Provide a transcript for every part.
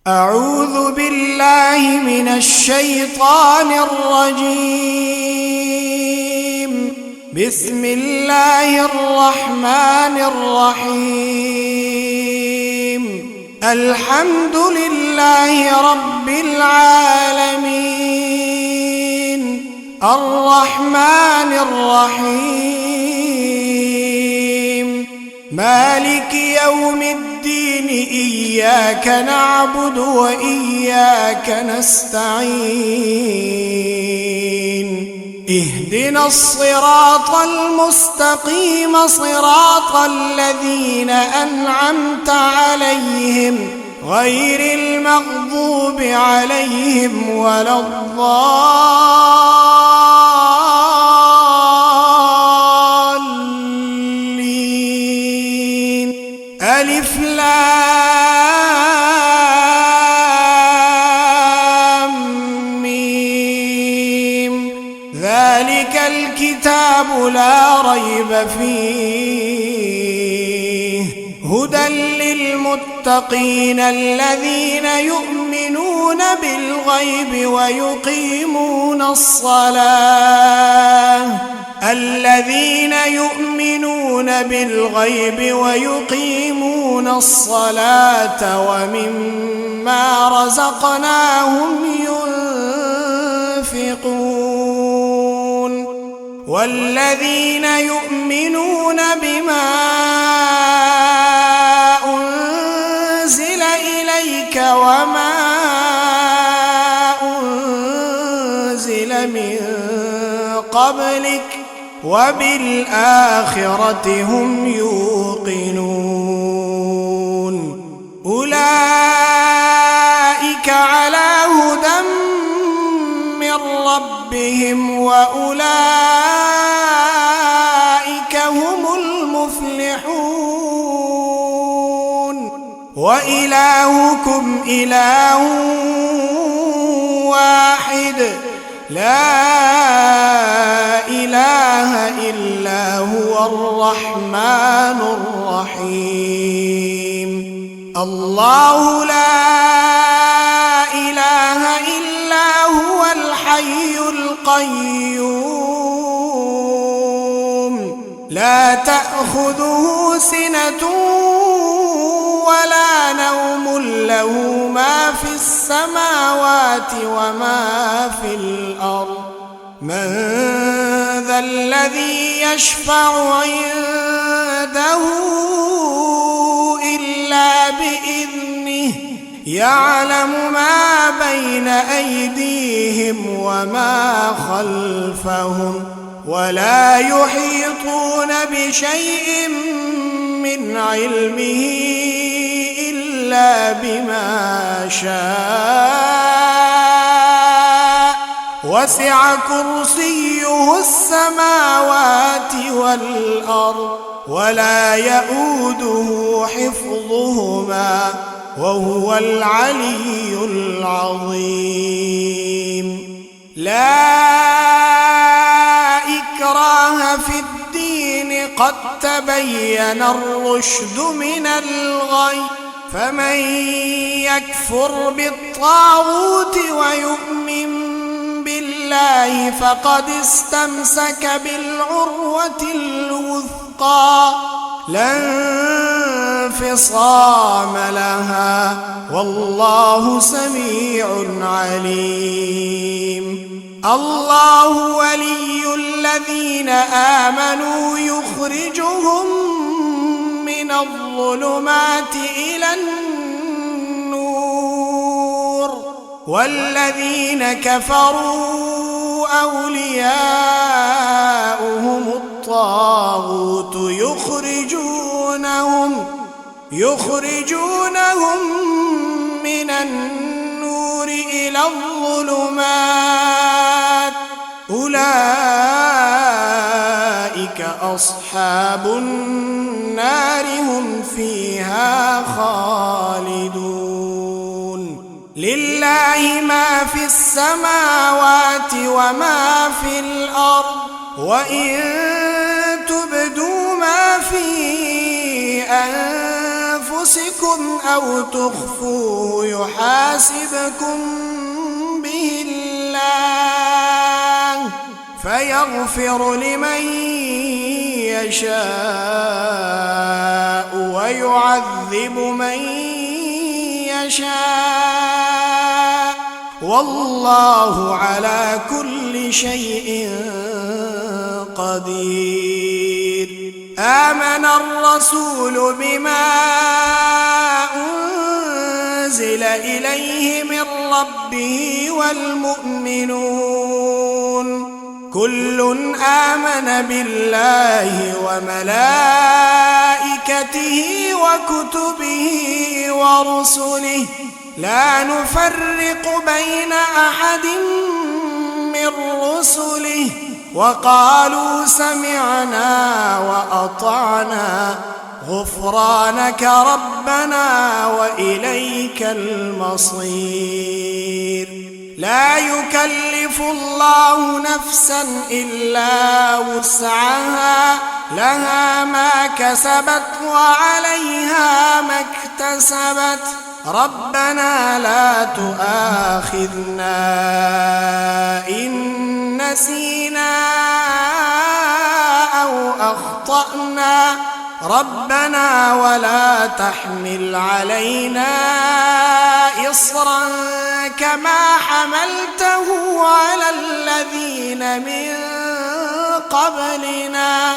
أعوذ بالله من الشيطان الرجيم. بسم الله الرحمن الرحيم. الحمد لله رب العالمين، الرحمن الرحيم، مالك يوم الدين، إياك نعبد وإياك نستعين. اهدنا الصراط المستقيم، صراط الذين أنعمت عليهم غير المغضوب عليهم ولا الضالين. ألف لام ميم. ذلك الكتاب لا ريب فيه، هدى للمتقين الذين يؤمنون بالغيب ويقيمون الصلاة ومما رزقناهم ينفقون، والذين يؤمنون بما أنزل إليك وما أنزل من قبلك وبالآخرة هم يوقنون. أولئك على هدى من ربهم وأولئك هم المفلحون. وإلهكم إله واحد، لا إله إلا هو الرحمن الرحيم. الله لا إله إلا هو الحي القيوم، لا تأخذه سنة ولا نوم، له ما في السماوات وما في الأرض. من ذا الذي يشفع عنده إلا بإذنه، يعلم ما بين أيديهم وما خلفهم، ولا يحيطون بشيء من علمه إلا بما شاء، وسع كرسيه السماوات والأرض، ولا يئوده حفظهما، وهو العلي العظيم. لا إكراه في الدين، قد تبين الرشد من الغي، فمن يكفر بالطاغوت ويؤمن بالله فقد استمسك بالعروة الوثقى، لا انفصام لها، والله سميع عليم. الله ولي الذين آمنوا، يخرجهم من الظلمات إلى النور، والذين كفروا أولياؤهم الطاغوت، يخرجونهم من النور إلى الظلمات. أولئك أصحاب النار، هم فيها خالدون. لله ما في السماوات وما في الأرض، وإن تبدوا ما في أنفسكم أنفسكم أو تخفوه يحاسبكم به الله فيغفر لمن يشاء ويعذب من يشاء والله على كل شيء قدير. آمن الرسول بما أنزل إليه من ربه والمؤمنون كل آمن بالله وملائكته وكتبه ورسله لا نفرق بين أحد من رسله وقالوا سمعنا وأطعنا غفرانك ربنا وإليك المصير. لا يكلف الله نفسا إلا وسعها لها ما كسبت وعليها ما اكتسبت ربنا لا تؤاخذنا إن نسينا أو أخطأنا ربنا ولا تحمل علينا إصرا كما حملته على الذين من قبلنا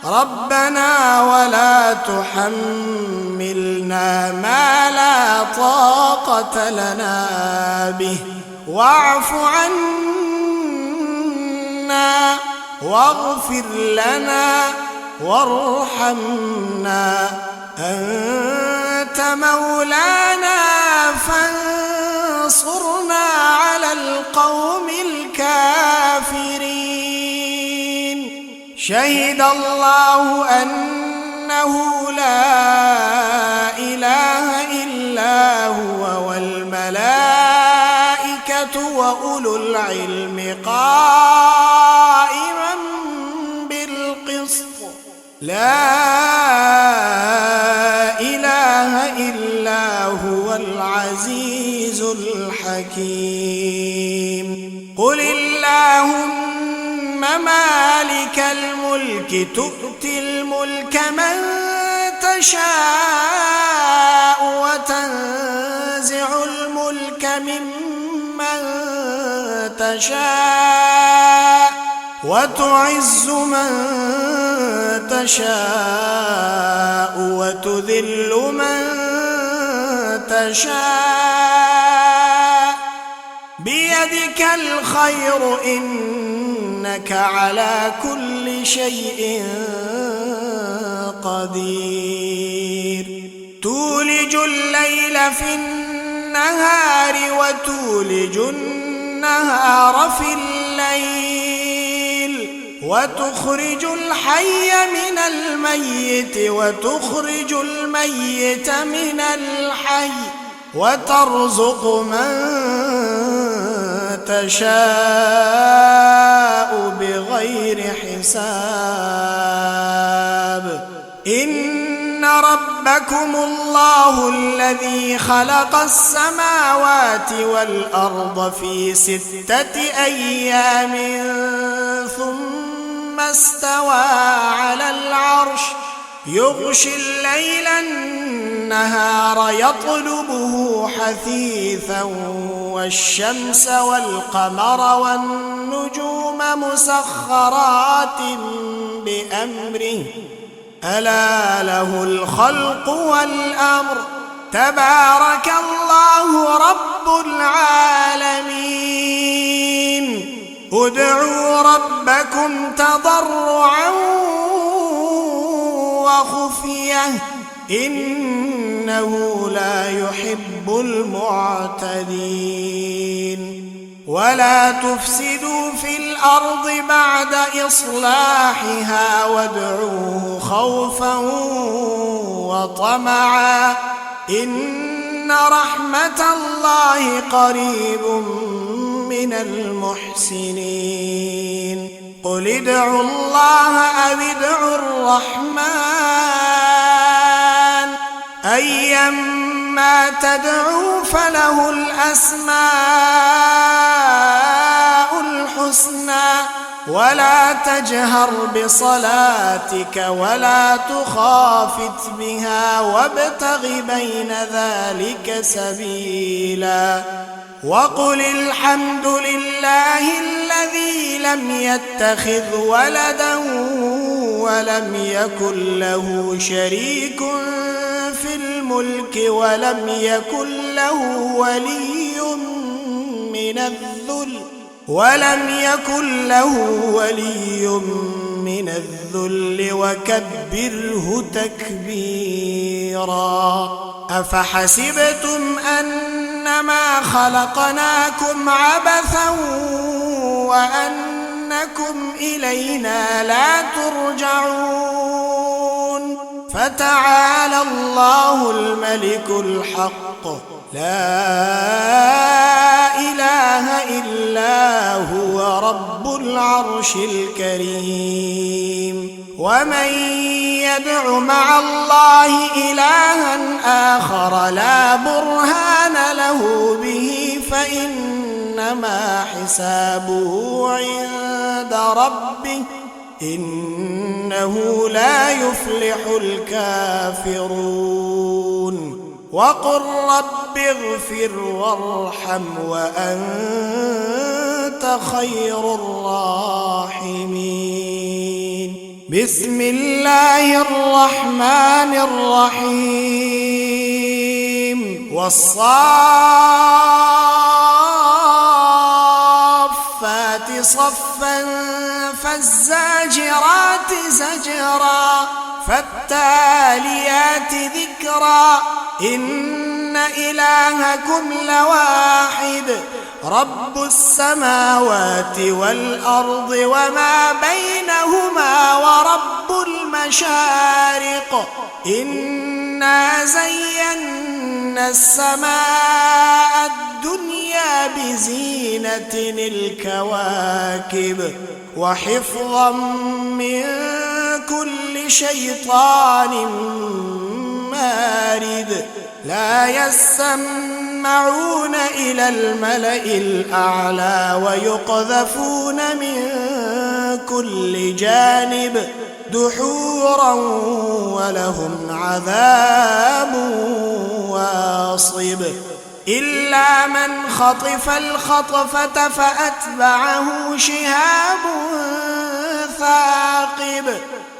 ربنا ولا تحملنا ما لا طاقة لنا به واعف عنا واغفر لنا وارحمنا أنت مولانا فانصرنا على القوم الكافرين. شهد الله أنه لا إله إلا هو والملائكة وأولو العلم قائما بالقسط لا إله إلا هو العزيز الحكيم. قل اللهم مالك الملك تؤتي الملك من تشاء وتنزع الملك ممن تشاء وتعز من تشاء وتذل من تشاء بيدك الخير إنك على كل شيء قدير. تولج الليل في النهار وتولج النهار في الليل وتخرج الحي من الميت وتخرج الميت من الحي وترزق من تشاء بغير حساب. إن ربكم الله الذي خلق السماوات والأرض في 6 أيام ثم استوى على العرش يغشي الليل النهار يطلبه حثيثا والشمس والقمر والنجوم مسخرات بأمره ألا له الخلق والأمر تبارك الله رب العالمين. ادعوا ربكم تضرعا وخفية إنه لا يحب المعتدين. ولا تفسدوا في الأرض بعد إصلاحها وادعوه خوفا وطمعا إن رحمة الله قريب من المحسنين. قل ادعوا الله أو ادعوا الرحمن أيما تدعوا فله الأسماء الحسنى ولا تجهر بصلاتك ولا تخافت بها وابتغ بين ذلك سبيلا وقل الحمد لله الذي لم يتخذ ولدا ولم يكن له شريك في الملك ولم يكن له ولي من الذل وكبره تكبيرا أفحسبتم أنما خلقناكم عبثا وأنكم إلينا لا ترجعون فتعالى الله الملك الحق لا إله إلا هو رب العرش الكريم ومن يدع مع الله إلها آخر لا برهان له به فإنما حسابه عند ربه إنه لا يفلح الكافرون وقل رب اغفر وارحم وأنت خير الراحمين بسم الله الرحمن الرحيم والصافات صفا فالزاجرات زجرا فالتاليات ذكرا إن إلهكم لواحد رب السماوات والأرض وما بينهما ورب المشارق إنا زينا السماء الدنيا بزينة الكواكب وحفظا من كل شيطان مارد لا يسمعون إلى الملأ الأعلى ويقذفون من كل جانب دحورا ولهم عذاب واصب إلا من خطف الخطفة فأتبعه شهاب ثاقب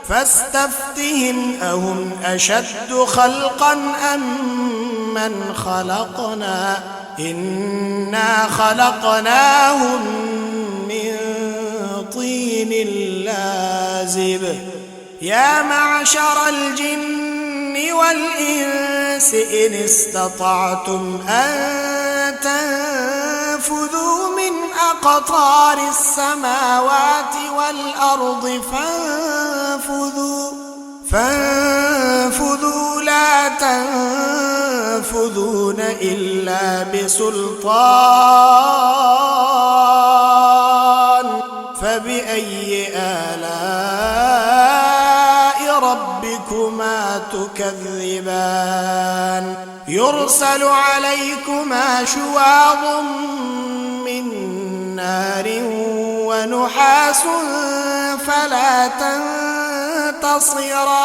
فاستفتهم أهم أشد خلقا أم من خلقنا إنا خلقناهم من طين لازب يا معشر الجن والإنس إن استطعتم أن تنفذوا من أقطار السماوات والأرض فانفذوا لا تنفذون إلا بسلطان فبأي آلاء ربكما تكذبان يرسل عليكما شواظ من نار ونحاس فلا تنتصران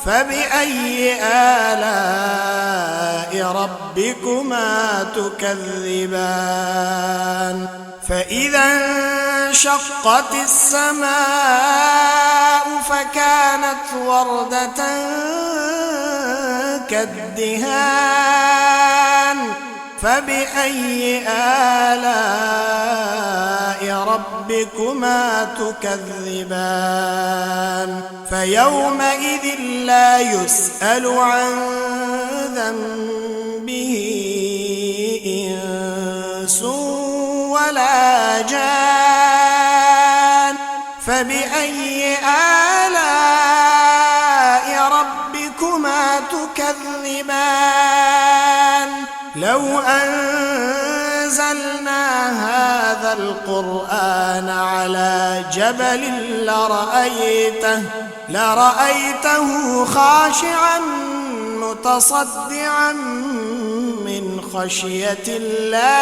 فبأي آلاء ربكما تكذبان فإذا انشقت السماء فكانت وردة كالدهان فبأي آلاء ربكما تكذبان فيومئذ لا يسأل عن ذنبه إنس ولا جان فبأي آلاء ربكما تكذبان لو أن أنزلنا هذا القرآن على جبل لرأيته خاشعا متصدعا من خشية الله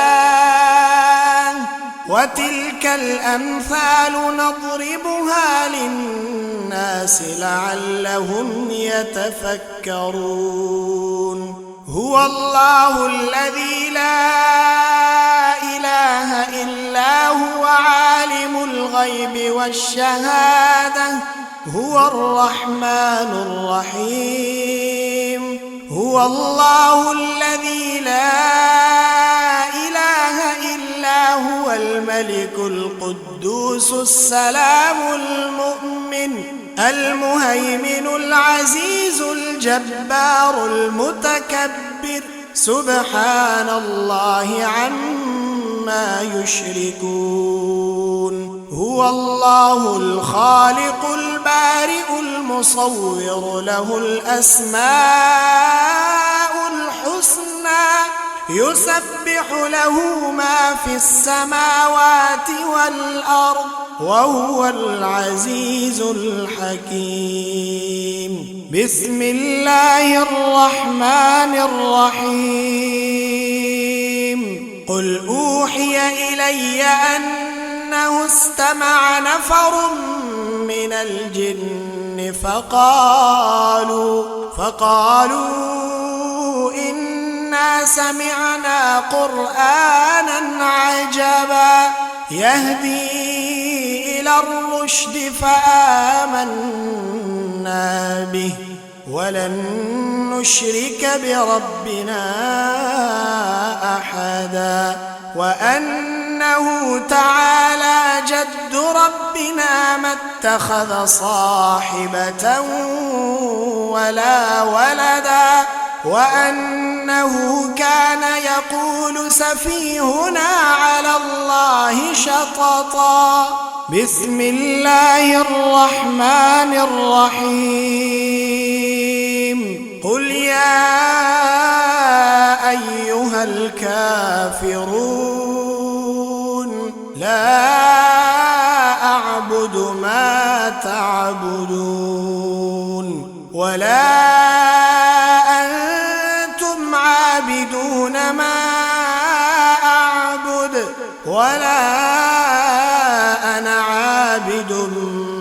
وتلك الأمثال نضربها للناس لعلهم يتفكرون هو الله الذي لا إله إلا هو عالم الغيب والشهادة هو الرحمن الرحيم هو الله الذي لا إله إلا هو الملك القدوس السلام المؤمن المهيمن العزيز الجبار المتكبر سبحان الله عما يشركون هو الله الخالق البارئ المصور له الأسماء الحسنى يسبح له ما في السماوات والأرض وهو العزيز الحكيم بسم الله الرحمن الرحيم قل أوحي إلي أنه استمع نفر من الجن فقالوا إنا سمعنا قرآنا عجبا يهدي إلى الرشد فآمنا به ولن نشرك بربنا أحدا وأنه تعالى جد ربنا ما اتخذ صاحبة ولا ولدا وأنه كان يقول سفيهنا على الله شططا بسم الله الرحمن الرحيم قل يا أيها الكافرون لا أعبد ما تعبدون ولا أنتم عابدون ما أعبد ولا أنا عابد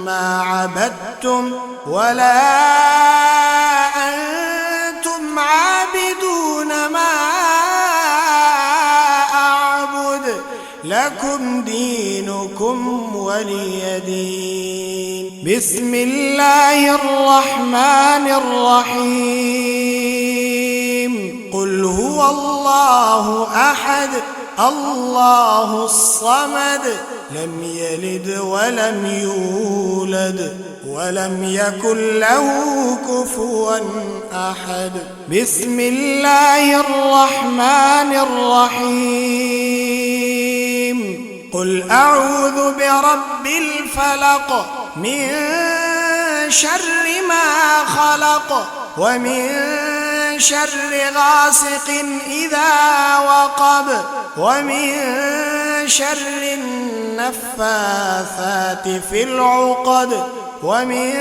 ما عبدتم ولا أنتم عابدون ما أعبد لكم دينكم ولي دين بسم الله الرحمن الرحيم قل هو الله أحد الله الصمد لم يلد ولم يولد ولم يكن له كفوا أحد بسم الله الرحمن الرحيم قل أعوذ برب الفلق من شر ما خلق ومن شر غاسق إذا وقب ومن شر النفاثات في العقد ومن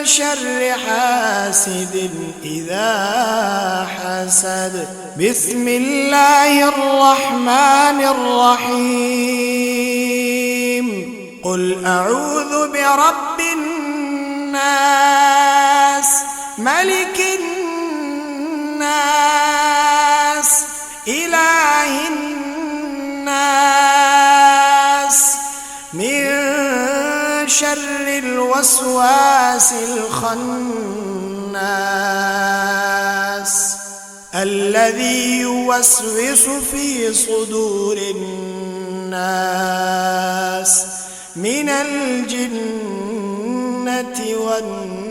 شر حاسد إذا حسد بسم الله الرحمن الرحيم قل أعوذ برب الناس ملك الناس إله الناس من شر الوسواس الخناس الذي يوسوس في صدور الناس من الجنة والناس